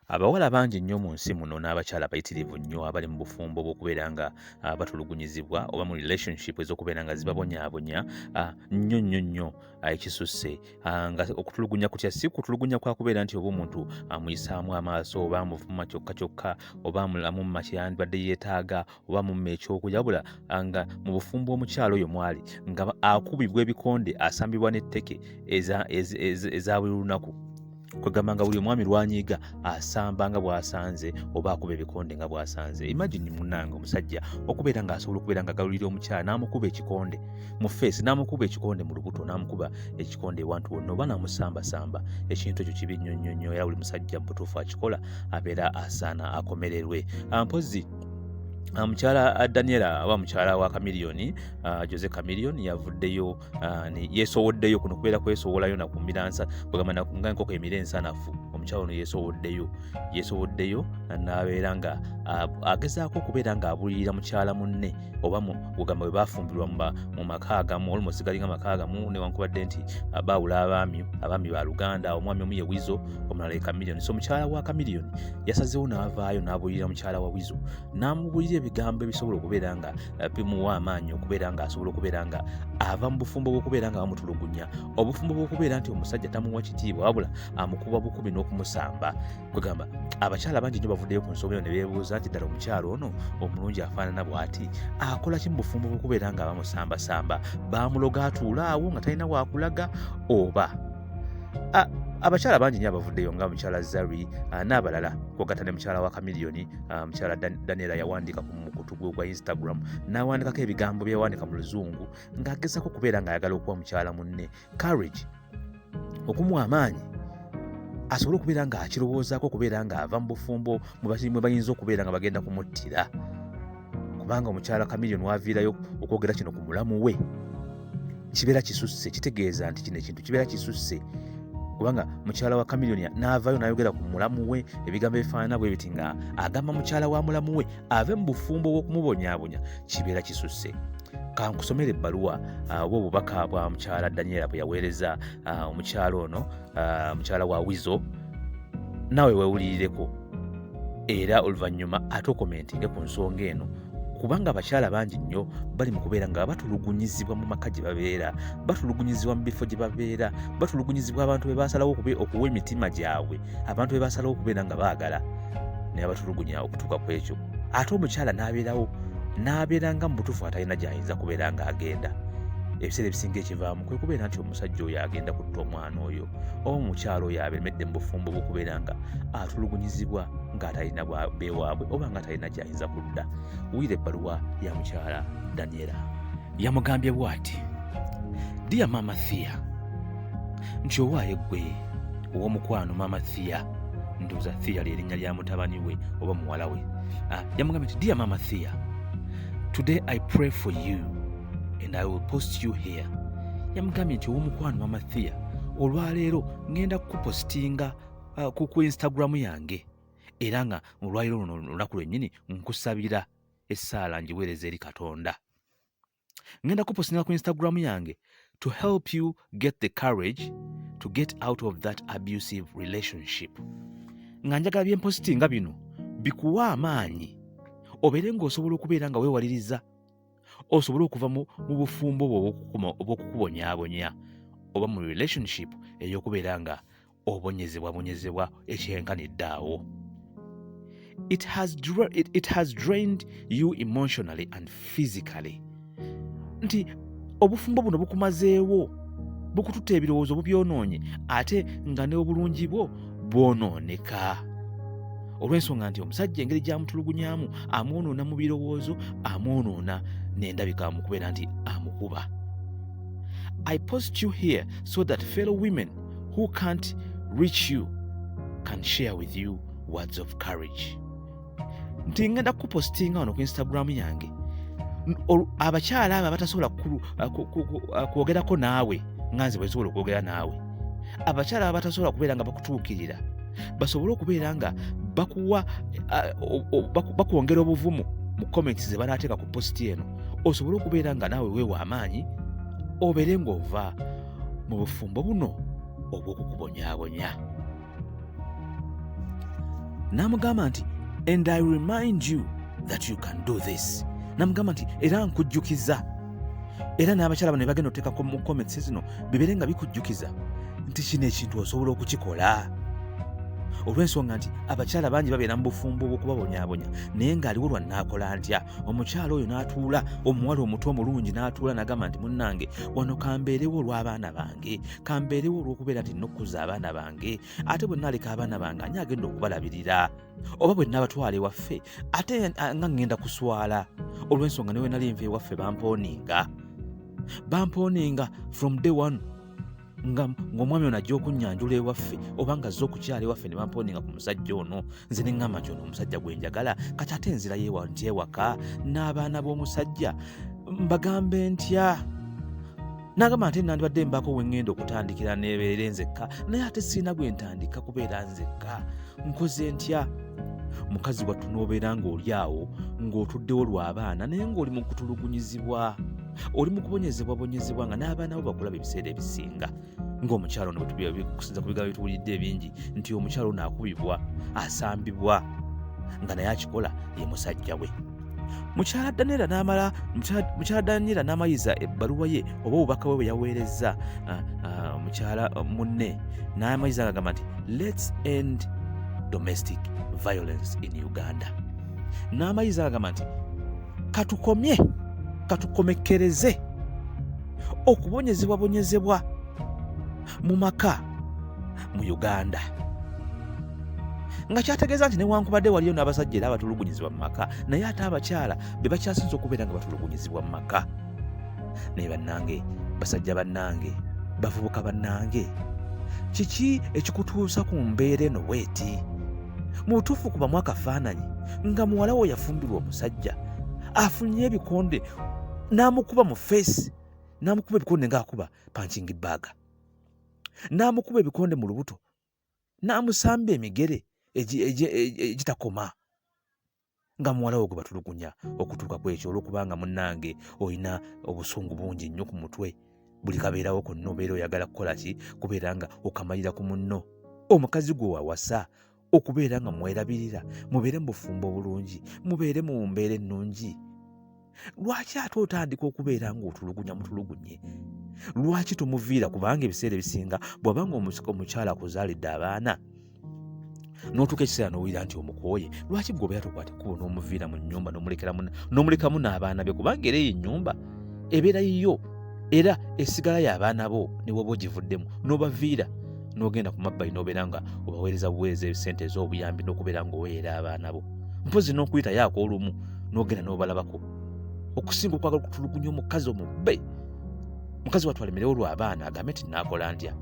Abawala bangi nnyo mu nsi muno n'abakyala bayitirivu nnyo abali mu bufumbo bw'okubeera nga batulugunyizibwa oba mu relationship ez'okubeera nga zibabonyaabonya nnyo ekisusse nga okutulugunya kutya si kutulugunya kwa kubeera nti oba omuntu amuyisaamu amaaso oba amuvuma kyokka oba amulamu mu makyandibadde yeetaaga oba mumma ekyokulya wabula nga mu bufumbo omukyala oyo mwali nga akubibwa ebikonde asambibwa n'etteke eza buli lunaku kwegamba nga buli omwami lwanyiiga asamba nga bw'asanze oba akuba ebikonde nga bw'asanze. Imagine munnange omusajja okubeera ng'asobola okubeera nga galulira omukyala n'amukuba ekikonde mu feesi n'amukuba ekikonde mu lubuto n'amukuba ekikonde ewantu wonna oba n'amusambasamba. Ekintu ekyo kibi nnyo era buli musajja mu butuufu akikola abeera asaana akomererwe. Mpozzi mukyala Daniela aba mukyala wa Chamileon, Jose Chamileon yavuddeyo yeesowoddeyo kuno kubeera kwesowolayo nakumiransa kugamba nga enkoko emira ensanafu. Omukyala ono yeesowoddeyo n'abeera nga agezaako okubeera ng'abulirira mukyala munne oba kugamba bwe baafumbirwa mu maka agamu almost galinga maka agamu newankubadde nti baawula abaami ba Luganda, omwami omu ye Weasel omulala ye Chamileon. So mukyala wa Chamileon yasazeewo n'avaayo n'abulirira mukyala wa Weasel n'amubulira ebigambo ebisobola okubeera nga bimuwa amaanyi okubeera nga asobola okubeera nga ava mu bufumbo bw'okubeera nga bamutulugunya, obufumbo bw'okubeera nti omusajja tamuwa kitiibwa wabula amukuba bukubi n'okumusamba. Kwegamba abakyala bangi nnyo bavuddeyo ku nsonga eyo ne beebuuza nti ddala omukyala ono omulungi afaanana bw'ati akola ki mu bufumbo bw'okubeera nga bamusambasamba, baamuloga atuula awo nga talina waakulaga oba abakyala bangi nnyo abavuddeyo nga mukyala Zari n'abalala kwogatta ne mukyala wa Chamileon. Mukyala Daniela yawandiika ku mukutu gwe gwa Instagram n'awandiikako ebigambo byawandiika mu luzungu ng'agezaako okubeera ng'ayagala okuwa mukyala munne courage, okumuwa amaanyi asobole okubeera ng'akirowoozaako okubeera ng'ava mu bufumbo mwe bayinza okubeera nga bagenda kumuttira, kubanga omukyala Chamileon waviirayo okwogera kino ku mulamu we kibeera kisusse. Kitegeeza nti kino ekintu kibeera kisusse kubanga mukyala wa Chamileon n'avaayo n'ayogera ku mulamu we ebigambo ebifaanana bwe biti nga agamba mukyala wa mulamu we ave mu bufumbo bw'okumubonyaabonya, kibeera kisusse. Kankusomera ebbaluwa oba obubaka bwa mukyala Daniela bwe yaweereza omukyala ono mukyala wa Weasel, naawe weewulirireko era oluvannyuma ate okomentinge ku nsonga eno, kubanga abakyala bangi nnyo bali mu kubeera nga batulugunyizibwa mu maka gye babeera, batulugunyizibwa mu bifo gye babeera, batulugunyizibwa abantu be baasalawo okuwa emitima gyabwe, abantu be baasalawo okubeera nga baagala naye batulugunya okutuuka ku ekyo. Ate omukyala n'abeera nga mu butuufu atalina gy'ayinza kubeera ng'agenda. Ebiseera ebisinga ekivaamu kwe kubeera nti omusajja oyo agenda kutta omwana oyo oba omukyala oyo abeemedde mu bufumbo bw'okubeera nga atulugunyizibwa ng'atalina beewaabwe oba ng'atalina gy'ayinza kudda. Wulira ebbaluwa ya mukyala Daniela. Yamugambye bw'ati: Dear Mama Thea, nti owaaye ggwe ow'omukwano Mama Thea, ndowooza Thea ly'erinnya lya mutabani we oba muwala we. Yamugambye nti Dear Mama Thea, today I pray for you and I will post you here. Yamugambye nti ow'omukwano Mama Thea, olwaleero ngenda kukupostinga ku Instagram yange era nga olwaleero luno olunaku lwennyini nkusabira essaala ngiweereza eri Katonda. Ngenda kupostinga ku Instagram yange to help you get the courage to get out of that abusive relationship. Nga njagala byempositinga bino bikuwa amaanyi obeere ng'osobola okubeera nga weewaliriza, osobole okuva mu bufumbo obw'okukubonyaabonya oba mu relationship ey'okubeera nga obonyezebwa ekyenkanidde awo. It has drained you emotionally and physically. Nti obufumbo buno bukumazeewo, bukututta ebirowoozo bubyonoonye ate nga n'obulungi bwo bwonooneka. Olw'ensonga nti omusajja engeri gy'amutulugunyaamu amwonoona mu birowoozo, amwonoona n'endabika mu kubeera nti amukuba. I post you here so that fellow women who can't reach you can share with you words of courage. Nti ngenda kupostinga wano ku Instagram yange abakyala abo abatasobola kwogerako naawe nga nze bwe nsobola okwogera naawe, abakyala abo abatasobola kubeera nga bakutuukirira, basobole okubeera nga bakwongera obuvumu mu comments ze banaateeka ku posti eno, osobole okubeera nga naawe weewa amaanyi obeere ng'ova mu bufumbo buno obw'okukubonyaabonya. n'amugamba nti and I remind you that you can do this. N'amugamba nti era nkujjukiza, era n'abakyala bano ne bagenda oteekako mu comments zino bibeere nga bikujjukiza nti kino ekintu osobola okukikola. Olw'ensonga nti abakyala bangi babeera mu bufumbo bw'okubabonyaabonya, naye ng'aliwo lwa n'akola ntya. Omukyala oyo n'atuula, omuwala omuto omulungi n'atuula n'agamba nti munnange wano kambeerewo olw'abaana bange, kambeerewo olw'okubeera nti nokkuza abaana bange, ate bwe nnaaleka abaana bange ani agenda okubalabirira, oba bwe nnabatwala ewaffe ate nga ngenda kuswala. Olw'ensonga ne we nali nva ewaffe bampooninga from day one ng'omwami ono ajja okunyanjula ewaffe oba nga azze okukyala ewaffe ne bampooninga ku musajja ono. Nze ne ŋŋamba nti ono omusajja gwe njagala, kati ate nzirayo nti ewaka n'abaana b'omusajja mbagambe ntya. N'agamba nti nandibadde mbaako we ŋŋenda okutandikira nebeere nzekka, naye ate sirina gwe ntandika kubeera nzekka, nkoze ntya? Mukazi wattu n'obeera ng'oli awo ng'otuddewo lw'abaana naye ng'oli mu kutulugunyizibwa, oli mu kubonyezebwabonyezebwa nga n'abaana bo bakulaba ebiseera ebisinga. Ng'omukyalo ono kusinza ku bigambo bituwulidde ebingi nti omukyalo ono akubibwa, asambibwa, nga naye akikola ye musajja we. Mukyala Daniela n'amayiza ebbaluwa ye oba obubaka bwe yaweerezza mukyala munne, n'amayiza agamba nti let's end domestic violence in Uganda. N'amayiza agamba nti katukomekereze okubonyezebwabonyezebwa mu maka mu Uganda. Nga kyategeeza nti newankubadde waliyo n'abasajja era abatulugunyizibwa mu maka, naye ate abakyala be bakyasinza okubeera nga batulugunyizibwa mu maka. Naye bannange, basajja bannange, bavubuka bannange, kiki ekikutuusa ku mbeera eno bweti? Mu butuufu kubamu akafaananyi nga muwala we yafumbirwa omusajja afunye ebikonde n'amukuba mu feesi, n'amukuba ebikonde ng'akuba punching bag, n'amukuba ebikonde mu lubuto, n'amusamba emigere egitakoma, nga muwala we gwe batulugunya okutuuka ku ekyo olw'okubanga munnange olina obusungu bungi nnyo ku mutwe. Buli kabeerawo konna obeera oyagala kukola ki? Kubeera nga okamalira ku munno. Omukazi gwe wawasa okubeera nga mwerabirira, mubeere mu bufumbo obulungi, mubeere mu mbeera ennungi. Lwaki ate otandika okubeera ng'otulugunya mutulugunye? Lwaki tumuviira? Kubanga ebiseera ebisinga bw'abanga omukyala akuzaalidde abaana n'otuuka ekiseera n'owulira nti omukooye, lwaki gwe tokwata ekkubo n'omuviira mu nnyumba n'omulekamu n'abaana be? Kubanga era ennyumba ebeera yiyo era esigalayo abaana bo ne woba ogivuddemu n'obaviira n'ogenda ku mabbali n'obeera nga obaweereza buweereza ebisente ez'obuyambi n'okubeera ng'oweera abaana bo, mpozi n'okuyitayo ak'olumu n'ogenda n'obalabako, okusinga okwagala okutulugunya omukazi omubbe. Mukazi wattu alemerewo lw'abaana agambe nti naakola ntya?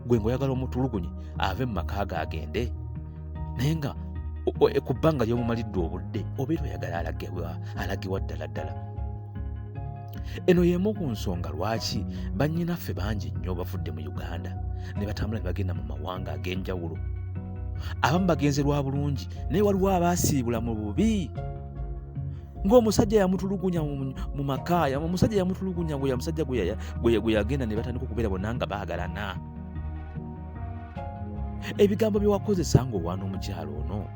Gwe ng'oyagala omutulugunye ave mu maka ge agende, naye nga ku bbanga ly'omumalidde obudde obeera oyagala alagewa ddala. Eno y'emu ku nsonga lwaki bannyinaffe bangi nnyo bavudde mu Uganda ne batambula ne bagenda mu mawanga ag'enjawulo. Abamu bagenze lwa bulungi, naye waliwo abaasiibula mu bubi. Ng'omusajja yamutulugunya mu maka, omusajja yamutulugunya musajja gwe yagenda ne batandika okubeera bonna nga baagalana. Ebigambo bye wakozesa ng'owaana omukyalo ono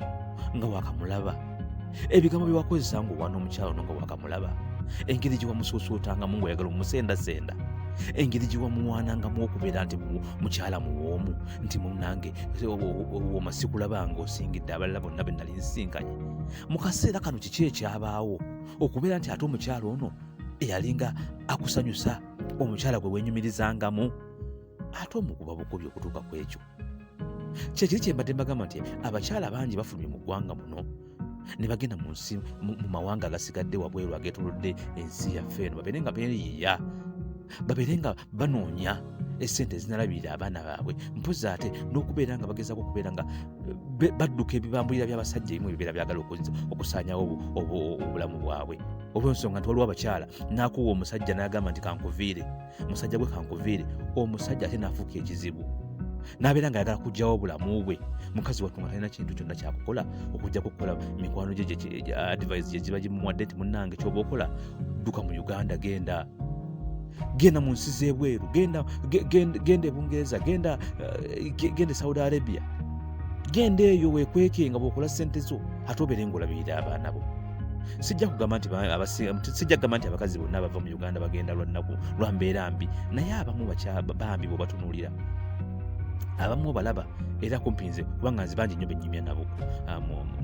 nga waakamulaba, ebigambo bye wakozesa ng'owaana omukyalo ono nga waakamulaba, engeri gye wamusuusuutangamu ng'oyagala omusendasenda, engeri gye wamuwaanangamu okubeera nti mukyala muwoomu, nti munnange wooma sikulabanga osingidde abalala bonna be nali nsinkanye. Mu kaseera kano kiki ekyabaawo okubeera nti ate omukyala ono eyalinga akusanyusa, omukyala gwe weenyumirizangamu, ate omukuba bukubi okutuuka ku ekyo? Kyekiri kye mbadde mbagamba nti abakyala bangi bafulumye mu ggwanga muno ne bagenda mu nsi mu mawanga agasigadde wabweru ageetolodde ensi yaffe eno, babeere nga beeriyiya, babeere nga banoonya essente ezinalabirira abaana baabwe, mpozi ate n'okubeera nga bagezaako okubeera nga badduka ebibambulira by'abasajja ebimu ebibeera byagala okusaanyawo obulamu bwabwe. Olw'ensonga nti waliwo abakyala n'akuwa omusajja n'agamba nti kankuviire, musajja gwe kankuviire, omusajja ate n'afuuka ekizibu, n'abeera nga ayagala kuggyawo obulamu bwe. Mukazi wattu nga talina kintu kyonna kyakukola okujja kukola mikwano gye advice gye giba gimuwadde nti munnange ky'oba okola, dduka mu Uganda, genda mu nsi z'ebweru, genda e Bungereza, genda e Saudi Arabia, genda eyo weekweke nga bw'okola ssente zo ate obeere ng'olabirira abaana bo. Sijja kugamba nti abakazi bonna bava mu Uganda bagenda lwa nnaku lwa mbeera mbi, naye abamu bambi bw'obatunuulira. Abamu obalaba era kumpi nze kubanga nze bangi nnyo bennyumya nabo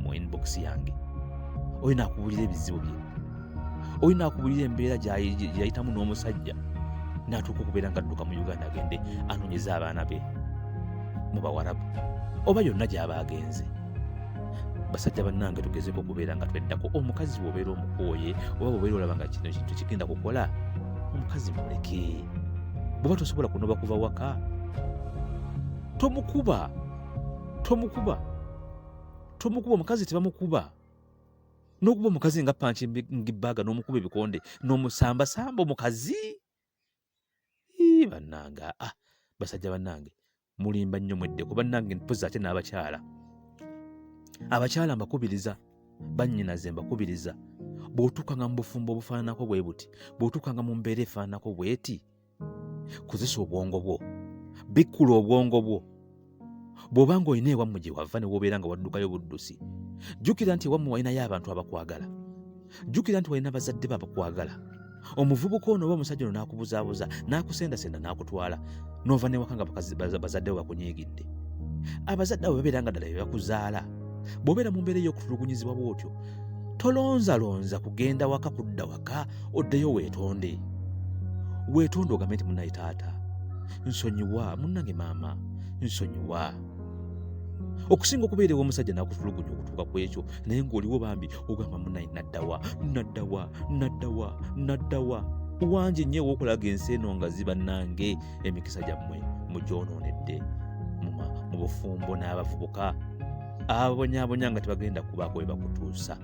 mu inbox yange. Oyo naakubulira ebizibu bye, oyo naakubulira embeera gy'ayitamu n'omusajja n'atuuka okubeera nga adduka mu Uganda agende anoonyeze abaana be mu Bawarabu oba yonna gy'aba agenze. Basajja bannange tugezeko okubeera nga tweddako. Omukazi bw'obeera omukooye oba bw'obeera olaba nga kino kintu kigenda kukola, omukazi muleke. Bw'oba tosobola kunoba kuva waka, tomukuba. Omukazi tebamukuba. N'okuba omukazi nga panchi ng'ebbaaga n'omukuba ebikonde n'omusambasamba omukazi. Bannanga, basajja bannange mulimba nnyo mweddeko. Bannange mpozi ate n'abakyala. Abakyala mbakubiriza, bannyinaze mbakubiriza. Bw'otuukanga mu bufumbo obufaananako bwe buti, bw'otuukanga mu mbeera efaananako bweti, kozesa obwongo bwo, bikkula obwongo bwo. Bw'obanga olina ewammwe gye wava ne wobeera nga waddukayo buddusi, jjukira nti ewammwe walinayo abantu abakwagala. Jjukira nti walina bazadde babakwagala. Omuvubuka ono oba omusajja ono n'akubuzaabuza, n'akusendasenda n'akutwala, n'ova n'ewaka nga bazadde bo bakunyiigidde. Abazadde abo babeera nga ddala be bakuzaala. Bw'obeera mu mbeera ey'okutulugunyizibwa bw'otyo, tolonzalonza kugenda waka kudda waka, oddeyo weetonde. Weetonde ogambe nti munnaye taata, nsonyiwa, munnange maama, nsonyiwa. Okusinga okubeera ew'omusajja n'akutulugunya okutuuka ku ekyo, naye ng'oliwo bambi ogamba munnaye naddawa. Wangi nnyo ew'okulaga ensi eno nga zibannange emikisa gyammwe mugyonoonedde mu bufumbo n'abavubuka ababonyaabonya nga tebagenda kubaako we bakutuusa.